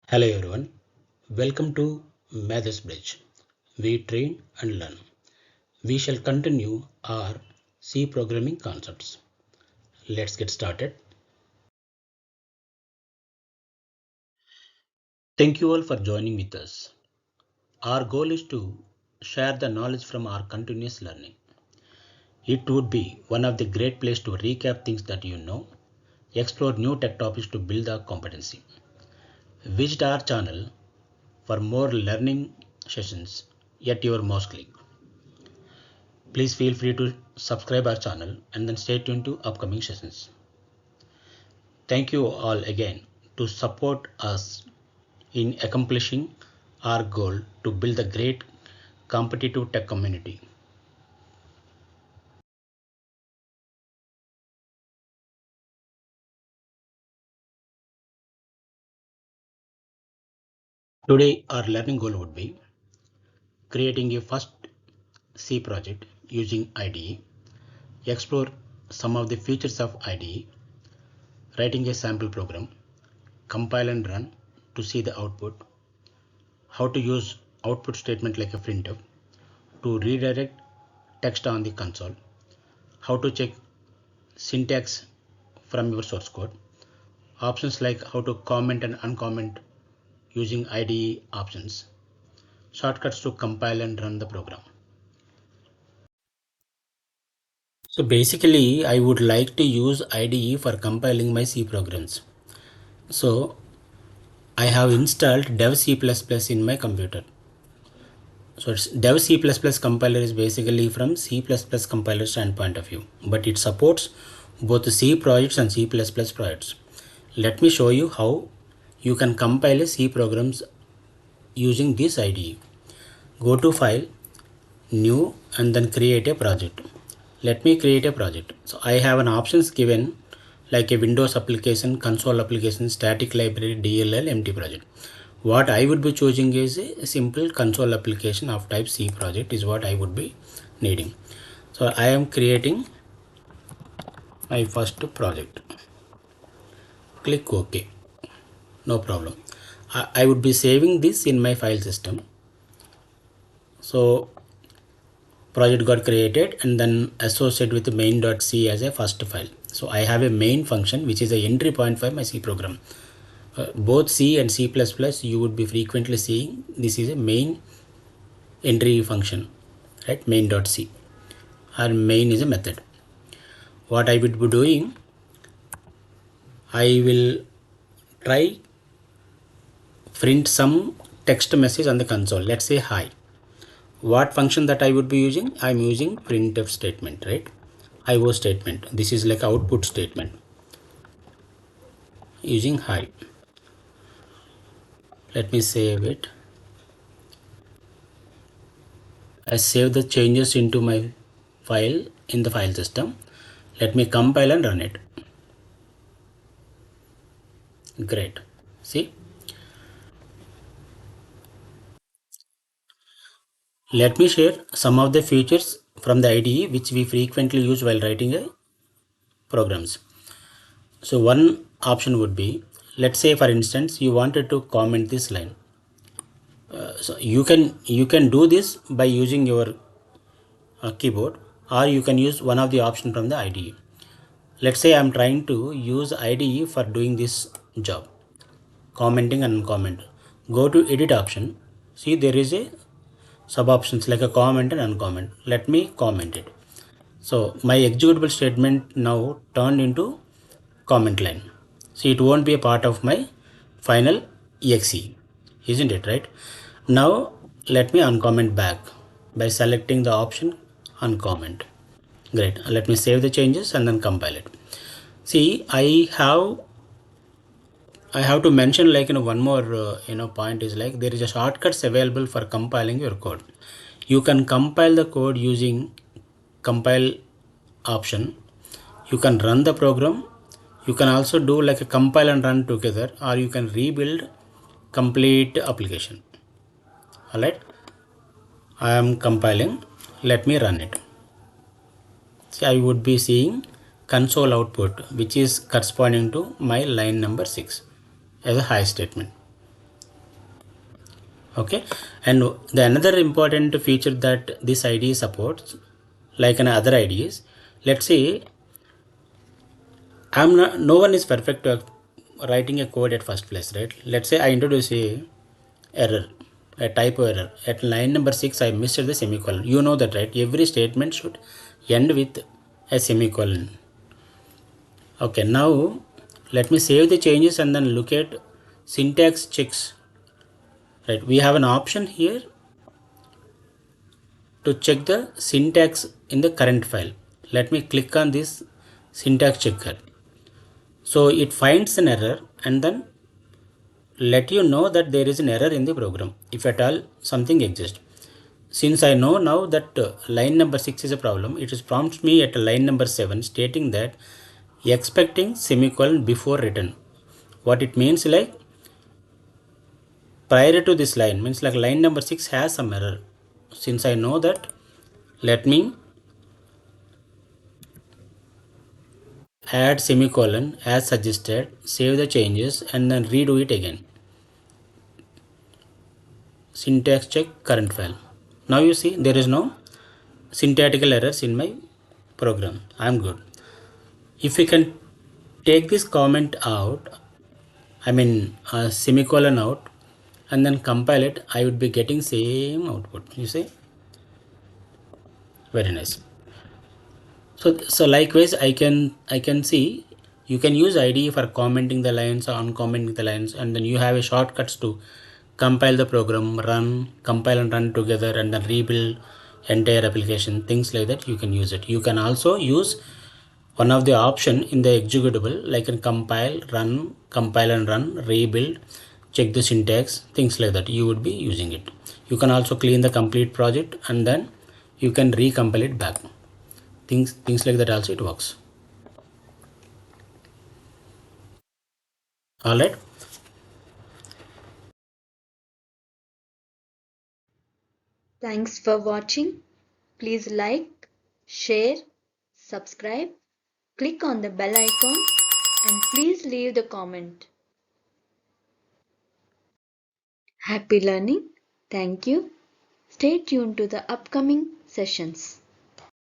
Hello everyone, welcome to Maths Bridge. We train and learn. We shall continue our C programming concepts. Let's get started. Thank you all for joining with us. Our goal is to share the knowledge from our continuous learning. It would be one of the great places to recap things that you know, explore new tech topics to build our competency. Visit our channel for more learning sessions at your mouse click. Please feel free to subscribe our channel and then stay tuned to upcoming sessions. Thank you all again to support us in accomplishing our goal to build a great competitive tech community. Today our learning goal would be creating a first C project using IDE, explore some of the features of IDE, writing a sample program, compile and run to see the output, how to use output statement like a printf to redirect text on the console, how to check syntax from your source code, options like how to comment and uncomment using IDE options, shortcuts to compile and run the program. So basically, I would like to use IDE for compiling my C programs. So I have installed dev C++ in my computer. So it's dev C++ compiler is basically from C++ compiler standpoint of view, but it supports both C projects and C++ projects. Let me show you how you can compile a C programs using this IDE. Go to file, new, and then create a project. Let me create a project. So I have an options given like a Windows application, console application, static library, DLL, empty project. What I would be choosing is a simple console application of type C project is what I would be needing. So I am creating my first project. Click OK. No problem. I would be saving this in my file system. So project got created and then associated with main.c as a first file. So I have a main function which is a entry point for my C program. Both C and C++ you would be frequently seeing this is a main entry function, right? Main.c and main is a method. What I would be doing, I will try print some text message on the console. Let's say hi. What function that I would be using? I'm using printf statement, right? IO statement. This is like output statement using hi. Let me save it. I save the changes into my file in the file system. Let me compile and run it. Great. See, let me share some of the features from the IDE which we frequently use while writing a programs. So one option would be, let's say for instance you wanted to comment this line. So you can do this by using your keyboard, or you can use one of the option from the IDE. Let's say I'm trying to use IDE for doing this job, commenting and uncomment. Go to edit option. See, there is a sub options like a comment and uncomment. Let me comment it. So my executable statement now turned into comment line. See, it won't be a part of my final exe, isn't it, right? Now let me uncomment back by selecting the option uncomment. Great. Let me save the changes and then compile it. See, I have to mention like one more point is like there is a shortcuts available for compiling your code. You can compile the code using compile option. You can run the program. You can also do like a compile and run together, or you can rebuild complete application. All right. I am compiling. Let me run it. See, I would be seeing console output which is corresponding to my line number 6 as a hi statement. Okay, and the another important feature that this IDE supports, like an other IDEs, let's say I'm not, no one is perfect at writing a code at first place, right? Let's say I introduce a error, a typo error. At line number 6, I missed the semicolon. You know that, right? Every statement should end with a semicolon. Okay, now let me save the changes and then look at syntax checks. Right, we have an option here to check the syntax in the current file. Let me click on this syntax checker. So it finds an error and then let you know that there is an error in the program if at all something exists. Since I know now that line number 6 is a problem, it is prompts me at line number 7 stating that expecting semicolon before return. What it means, like prior to this line, means like line number 6 has some error. Since I know that, let me add semicolon as suggested, save the changes and then redo it again. Syntax check current file. Now you see there is no syntactical errors in my program. I am good. If we can take this comment out, I mean semicolon out, and then compile it, I would be getting same output. You see, very nice. So likewise, I can see you can use IDE for commenting the lines or uncommenting the lines, and then you have a shortcuts to compile the program, run, compile and run together, and then rebuild entire application. Things like that you can use it. You can also use one of the option in the executable like in compile and run, rebuild, check the syntax, things like that. You would be using it. You can also clean the complete project and then you can recompile it back. Things like that also it works. All right. Thanks for watching. Please like, share, subscribe, click on the bell icon, and please leave the comment. Happy learning. Thank you. Stay tuned to the upcoming sessions.